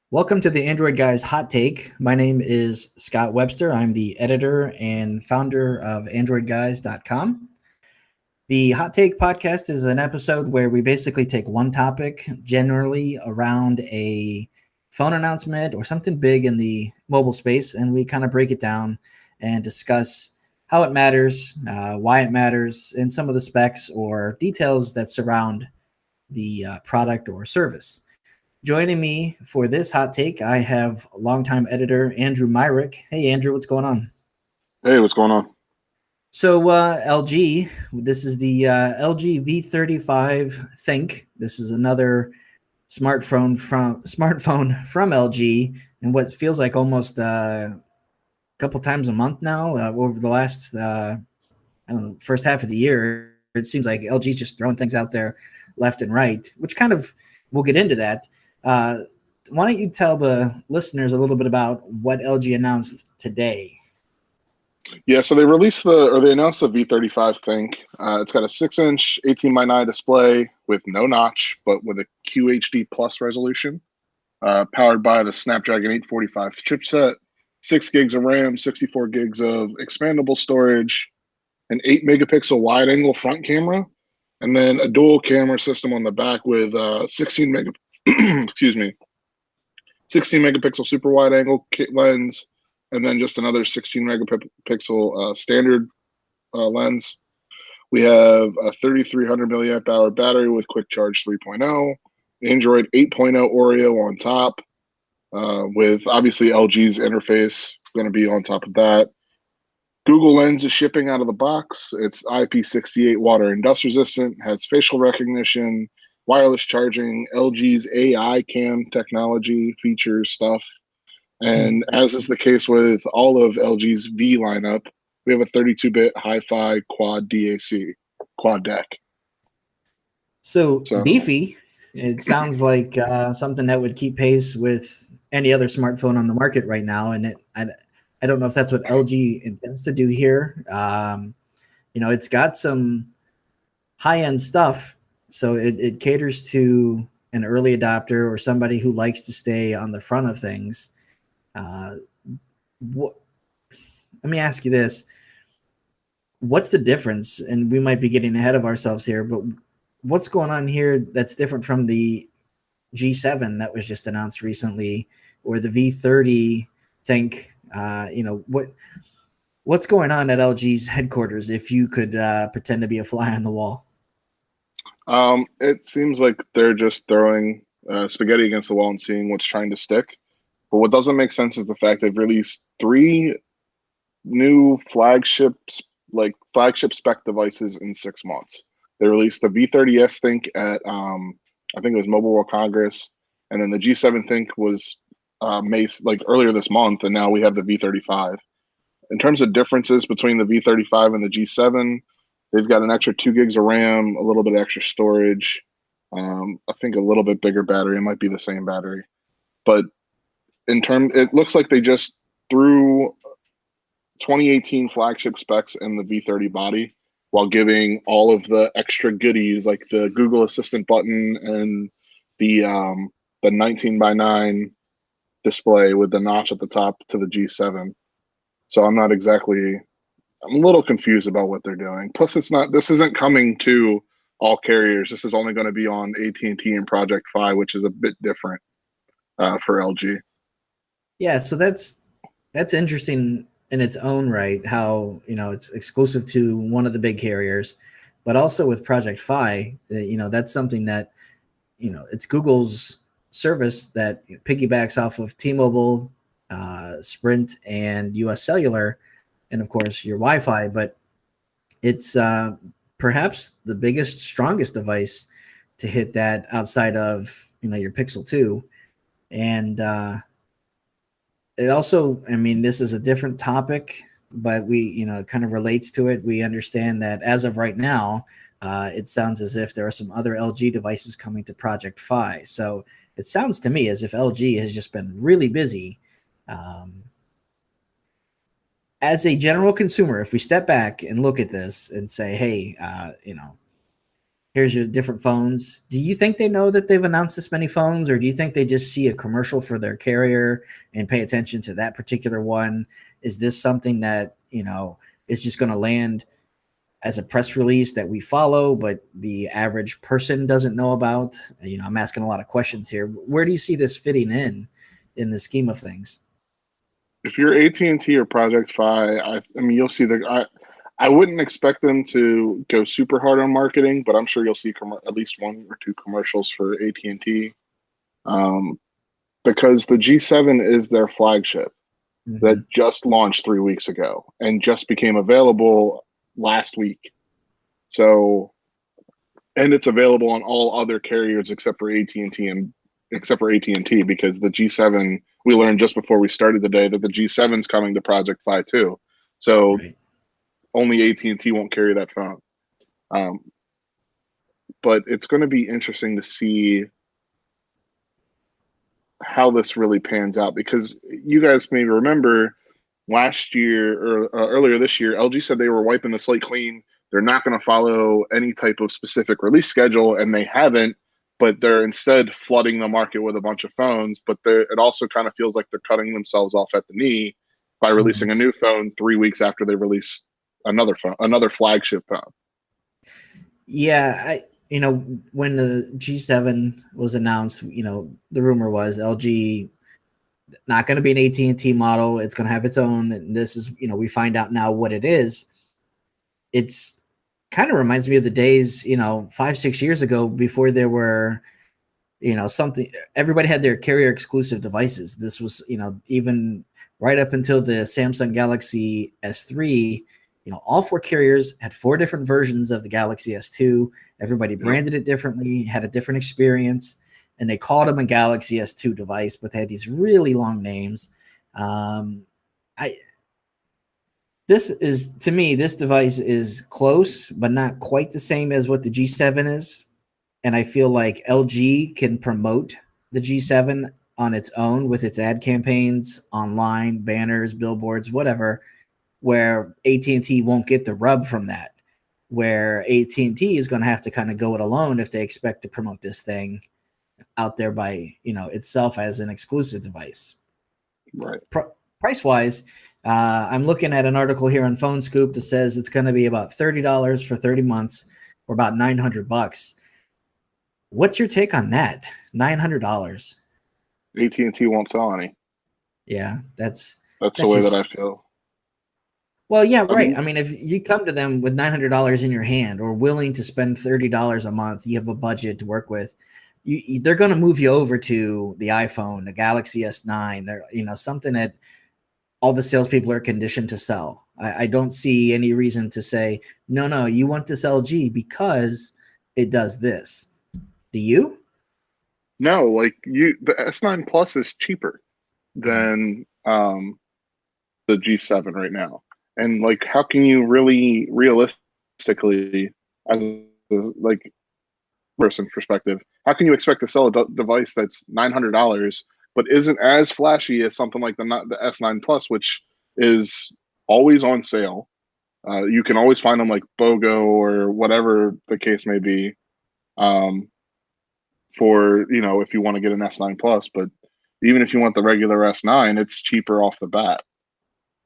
Welcome to the Android Guys Hot Take. My name is Scott Webster. I'm the editor and founder of AndroidGuys.com. The Hot Take podcast is an episode where we basically take one topic, generally around a phone announcement or something big in the mobile space, and we kind of break it down and discuss how it matters, why it matters, and some of the specs or details that surround the product or service. Joining me for this hot take, I have longtime editor Andrew Myrick. Hey, Andrew, what's going on? Hey, what's going on? So, LG, this is the LG V35 Think. This is another smartphone from LG, and what feels like almost a couple times a month now over the last I don't know, first half of the year. It seems like LG's just throwing things out there left and right, which kind of we'll get into that. Uh, why don't you tell the listeners a little bit about what LG announced today? Yeah, so they announced the V35 ThinQ. It's got a 6-inch 18:9 display with no notch, but with a QHD plus resolution, powered by the Snapdragon 845 chipset, 6 gigs of RAM, 64 gigs of expandable storage, an 8 megapixel wide angle front camera, and then a dual camera system on the back with 16 excuse me, 16 megapixel super wide angle kit lens, and then just another 16 megapixel standard lens. We have a 3300 milliamp hour battery with quick charge 3.0, Android 8.0 Oreo on top, with obviously LG's interface going to be on top of that. Google Lens is shipping out of the box. It's IP68 water and dust resistant, has facial recognition, wireless charging, LG's AI cam technology features stuff. And as is the case with all of LG's V lineup, we have a 32-bit hi-fi quad DAC, quad DAC. So So beefy. It sounds like something that would keep pace with any other smartphone on the market right now, and I don't know if that's what LG intends to do here. It's got some high end stuff, so it caters to an early adopter or somebody who likes to stay on the front of things. Uh, what, Let me ask you this: what's the difference? And we might be getting ahead of ourselves here, but what's going on here that's different from the G7 that was just announced recently, or the V30 Think? What's going on at LG's headquarters? If you could pretend to be a fly on the wall. it seems like they're just throwing spaghetti against the wall and seeing what's trying to stick. But what doesn't make sense is the fact they've released 3 new flagship spec devices in 6 months. They released the V30s Think at I think it was Mobile World Congress, and then the G7 Think was earlier this month, and now we have the V35. In terms of differences between the V35 and the G7, they've got an extra 2 gigs of RAM, a little bit extra storage, I think a little bit bigger battery. It might be the same battery, but it looks like they just threw 2018 flagship specs in the V30 body while giving all of the extra goodies like the Google Assistant button and the 19:9 display with the notch at the top to the G7. So I'm a little confused about what they're doing. Plus, this isn't coming to all carriers. This is only going to be on AT&T and Project Fi, which is a bit different for LG. Yeah, so that's interesting in its own right. How it's exclusive to one of the big carriers, but also with Project Fi, that's something that it's Google's service that piggybacks off of T-Mobile, Sprint, and U.S. Cellular, and of course your Wi-Fi. But it's perhaps the biggest, strongest device to hit that outside of your Pixel 2, and it also, I mean, this is a different topic, but it kind of relates to it. We understand that as of right now, it sounds as if there are some other LG devices coming to Project Fi. So it sounds to me as if LG has just been really busy. As a general consumer, if we step back and look at this and say, hey, here's your different phones. Do you think they know that they've announced this many phones, or do you think they just see a commercial for their carrier and pay attention to that particular one? Is this something that, is just going to land as a press release that we follow, but the average person doesn't know about? I'm asking a lot of questions here. Where do you see this fitting in the scheme of things? If you're AT&T or Project Fi, I mean, you'll see I wouldn't expect them to go super hard on marketing, but I'm sure you'll see at least one or two commercials for AT&T, because the G7 is their flagship that just launched 3 weeks ago and just became available last week. So, and it's available on all other carriers except for AT&T because the G7, we learned just before we started the day that the G7 is coming to Project Fi too. So Right. only AT&T won't carry that phone. But it's going to be interesting to see how this really pans out, because you guys may remember last year or earlier this year, LG said they were wiping the slate clean. They're not going to follow any type of specific release schedule, and they haven't, but they're instead flooding the market with a bunch of phones. But it also kind of feels like they're cutting themselves off at the knee by releasing a new phone 3 weeks after they release another phone, another flagship phone. Yeah, when the G7 was announced, the rumor was LG not going to be an AT&T model. It's going to have its own. And this is, we find out now what it is. It's kind of reminds me of the days, 5-6 years ago, before there were, something, everybody had their carrier exclusive devices. This was, even right up until the Samsung Galaxy S3, all 4 carriers had 4 different versions of the Galaxy S2. Everybody branded it differently, had a different experience, and they called them a Galaxy S2 device, but they had these really long names. To me, this device is close, but not quite the same as what the G7 is. And I feel like LG can promote the G7 on its own with its ad campaigns, online, banners, billboards, whatever, where AT&T won't get the rub from that, where AT&T is going to have to kind of go it alone if they expect to promote this thing out there by, itself as an exclusive device. Right. Price-wise, I'm looking at an article here on Phone Scoop that says it's going to be about $30 for 30 months, or about $900. What's your take on that? $900. AT&T won't sell any. Yeah, that's the way that I feel. Well, yeah, right. I mean, if you come to them with $900 in your hand, or willing to spend $30 a month, you have a budget to work with. They're going to move you over to the iPhone, the Galaxy S9, something that all the salespeople are conditioned to sell. I don't see any reason to say, no, you want this LG because it does this. Do you? No, the S9 Plus is cheaper than the G7 right now. And how can you really realistically, as a person perspective, how can you expect to sell a device that's $900 but isn't as flashy as something like the S9 Plus, which is always on sale? You can always find them like BOGO or whatever the case may be, for if you want to get an S9 Plus. But even if you want the regular S9, it's cheaper off the bat.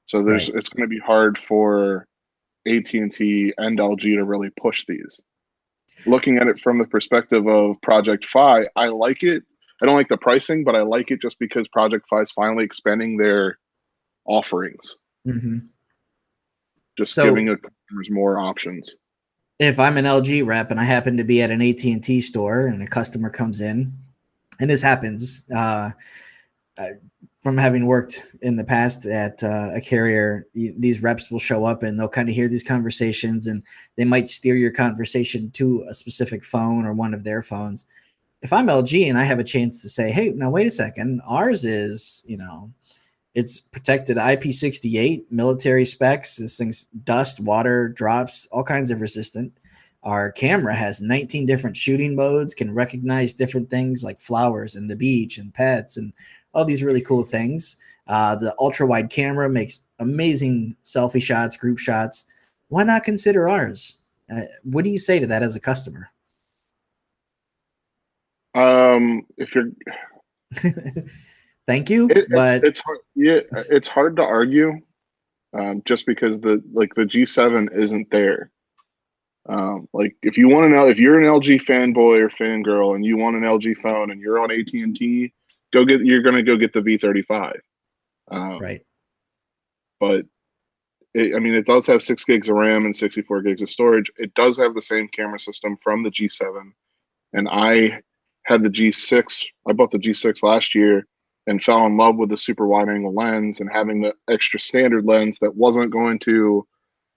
So it's going to be hard for AT&T and LG to really push these. Looking at it from the perspective of Project Fi, I like it. I don't like the pricing, but I like it just because Project Fi is finally expanding their offerings. Just giving customers more options. If I'm an LG rep and I happen to be at an AT&T store and a customer comes in, and this happens, from having worked in the past at a carrier, these reps will show up and they'll kind of hear these conversations, and they might steer your conversation to a specific phone or one of their phones. If I'm LG and I have a chance to say, hey, now wait a second, ours is, it's protected IP68 military specs. This thing's dust, water, drops, all kinds of resistant. Our camera has 19 different shooting modes, can recognize different things like flowers and the beach and pets and all these really cool things. The ultra wide camera makes amazing selfie shots, group shots. Why not consider ours? What do you say to that as a customer? If you're, Thank you, but it's hard. Yeah, it's hard to argue, just because the G7 isn't there. Like if you want to know if you're an LG fanboy or fangirl and you want an LG phone and you're on AT&T, you're gonna go get the V35. Um, right, but I mean, it does have 6 gigs of RAM and 64 gigs of storage. It does have the same camera system from the G7, and I had the G6. I bought the G6 last year and fell in love with the super wide angle lens and having the extra standard lens that wasn't going to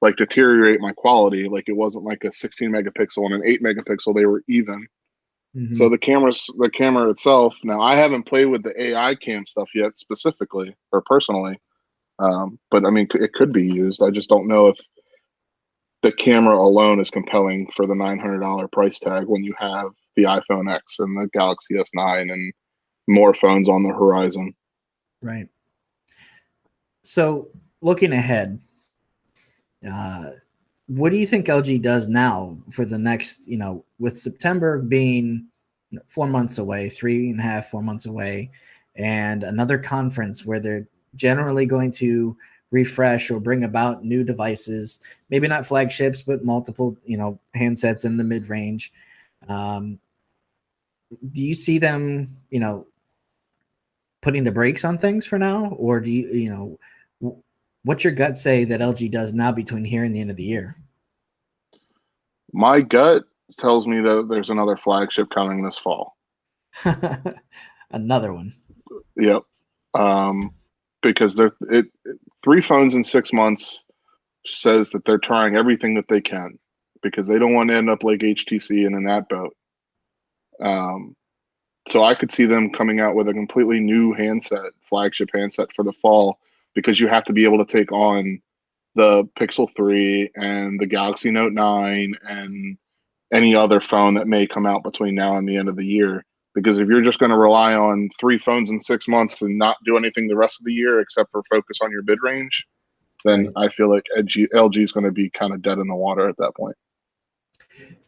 like deteriorate my quality. Like it wasn't like a 16 megapixel and an 8 megapixel. They were even. mm-hmm. So the camera itself. Now I haven't played with the AI cam stuff yet specifically or personally, but I mean it could be used. I just don't know if the camera alone is compelling for the $900 price tag when you have the iPhone X and the Galaxy S9 and more phones on the horizon. Right. So looking ahead, uh, what do you think LG does now for the next, with September being 4 months away, 3.5, 4 months away, and another conference where they're generally going to refresh or bring about new devices, maybe not flagships, but multiple, handsets in the mid range. Um, do you see them, putting the brakes on things for now, or do what's your gut say that LG does now between here and the end of the year? My gut tells me that there's another flagship coming this fall. Another one. Yep. Um, because 3 phones in 6 months says that they're trying everything that they can because they don't want to end up like HTC and in that boat. Um, so I could see them coming out with a completely new flagship handset for the fall, because you have to be able to take on the Pixel 3 and the Galaxy Note 9 and any other phone that may come out between now and the end of the year. Because if you're just going to rely on 3 phones in 6 months and not do anything the rest of the year except for focus on your mid range, then Right. I feel like LG is going to be kind of dead in the water at that point.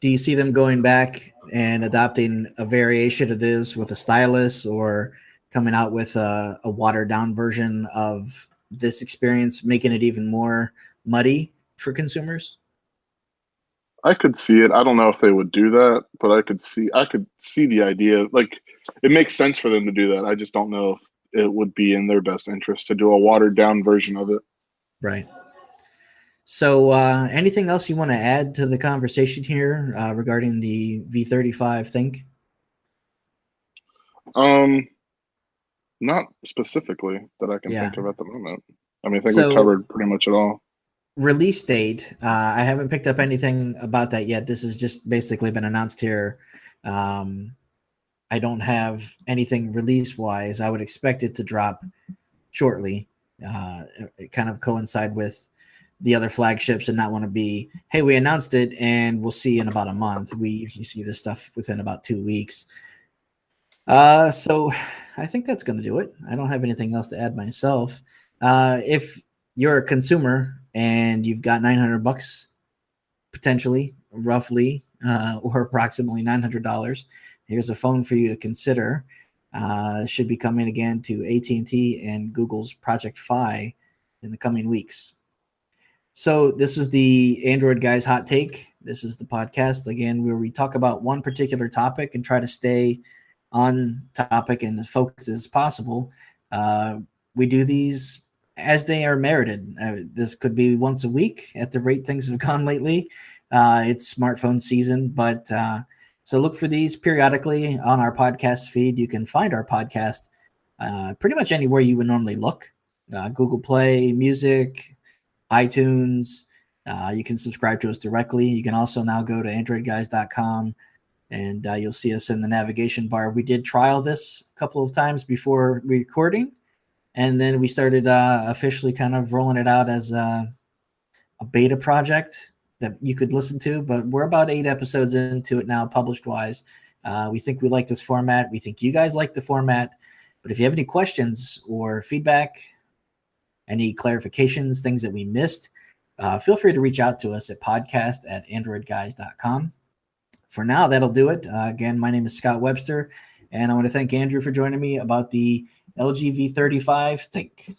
Do you see them going back and adopting a variation of this with a stylus, or coming out with a watered down version of this experience, making it even more muddy for consumers? I could see it. I don't know if they would do that, but I could see the idea. Like it makes sense for them to do that. I just don't know if it would be in their best interest to do a watered down version of it. Right. So, anything else you want to add to the conversation here regarding the V35 ThinQ? Um, Not specifically that I can Yeah. think of at the moment. I mean, I think we So, covered pretty much it all. release date, I haven't picked up anything about that yet. This has just basically been announced here. Um, I don't have anything release wise. I would expect it to drop shortly. It kind of coincide with the other flagships and not want to be, hey, we announced it and we'll see in about a month. We usually see this stuff within about 2 weeks. So I think that's going to do it. I don't have anything else to add myself. If you're a consumer and you've got $900 potentially, roughly, or approximately $900, here's a phone for you to consider. Should be coming again to AT&T and Google's Project Fi in the coming weeks. So this was the Android Guys Hot Take. This is the podcast, again, where we talk about one particular topic and try to stay on topic and as focused as possible. We do these as they are merited. This could be once a week at the rate things have gone lately. It's smartphone season, but so look for these periodically on our podcast feed. You can find our podcast pretty much anywhere you would normally look. Google Play, Music, iTunes. You can subscribe to us directly. You can also now go to AndroidGuys.com and you'll see us in the navigation bar. We did trial this a couple of times before recording, and then we started officially kind of rolling it out as a beta project that you could listen to. But we're about 8 episodes into it now, published wise. We think we like this format. We think you guys like the format. But if you have any questions or feedback, any clarifications, things that we missed, feel free to reach out to us at podcast@AndroidGuys.com. for now, that'll do it. Again, my name is Scott Webster, and I want to thank Andrew for joining me about the LG V35 Think.